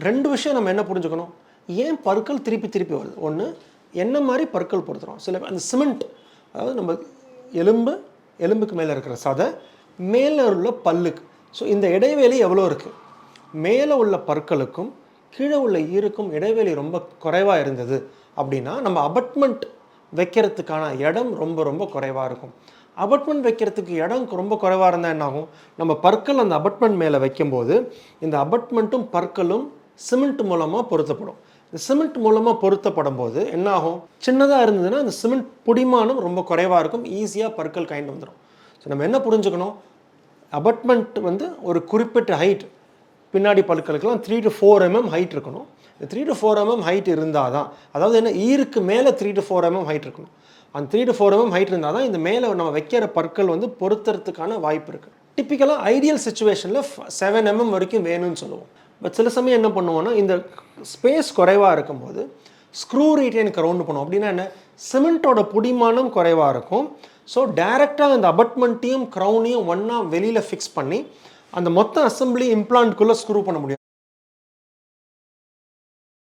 2 விஷயம் நம்ம என்ன புரிஞ்சுக்கணும், ஏன் பற்கள் திருப்பி திருப்பி வருது. ஒன்று, என்ன மாதிரி பற்கள் பொருத்துகிறோம். சில அந்த சிமெண்ட், அதாவது நம்ம எலும்புக்கு மேலே இருக்கிற சதை, மேலே உள்ள பல்லுக்கு. ஸோ இந்த இடைவெளி எவ்வளோ இருக்குது, மேலே உள்ள பற்களுக்கும் கீழே உள்ள ஈருக்கும் இடைவெளி ரொம்ப குறைவாக இருந்தது அப்படின்னா நம்ம அபட்மெண்ட் வைக்கிறதுக்கான இடம் ரொம்ப ரொம்ப குறைவாக இருக்கும். அபட்மெண்ட் வைக்கிறதுக்கு இடம் ரொம்ப குறைவாக இருந்தால் என்ன ஆகும், நம்ம பற்கள் அந்த அபட்மெண்ட் மேலே வைக்கும்போது இந்த அபட்மெண்ட்டும் பற்களும் சிமெண்ட் மூலமாக பொருத்தப்படும். இந்த சிமெண்ட் மூலமாக பொருத்தப்படும் போது என்ன ஆகும், சின்னதாக இருந்ததுன்னா அந்த சிமெண்ட் புடிமானம் ரொம்ப குறைவாக இருக்கும், ஈஸியாக பற்கள் கைண்டு வந்துடும். ஸோ நம்ம என்ன புரிஞ்சுக்கணும், அபட்மெண்ட் வந்து ஒரு குறிப்பிட்ட ஹைட், பின்னாடி பற்களுக்கெல்லாம் 3 to 4 mm ஹைட் இருக்கணும். இந்த 3 to 4 mm ஹைட் இருந்தால் தான், அதாவது என்ன, ஈருக்கு மேலே 3 to 4 mm ஹைட் இருக்கணும். அந்த 3 to 4 mm ஹைட் இருந்தால் தான் இந்த மேலே நம்ம வைக்கிற பற்கள் வந்து பொருத்துறதுக்கான வாய்ப்பு இருக்குது. டிப்பிக்கலாக ஐடியல் சுச்சுவேஷனில் 7 mm வரைக்கும் வேணும்னு சொல்லுவோம். பட் சில சமயம் என்ன பண்ணுவோன்னா, இந்த ஸ்பேஸ் குறைவாக இருக்கும்போது ஸ்க்ரூ ரீட்டைன் க்ரௌண்ட் பண்ணுவோம். அப்படின்னா என்ன, சிமெண்ட்டோட புடிமானம் குறைவாக இருக்கும். ஸோ டைரெக்டாக அந்த அபட்மெண்ட்டையும் க்ரௌனையும் ஒன்றா வெளியில் ஃபிக்ஸ் பண்ணி அந்த மொத்த அசம்பிளி இம்ப்ளான்ட்குள்ளே ஸ்க்ரூ பண்ண முடியும்.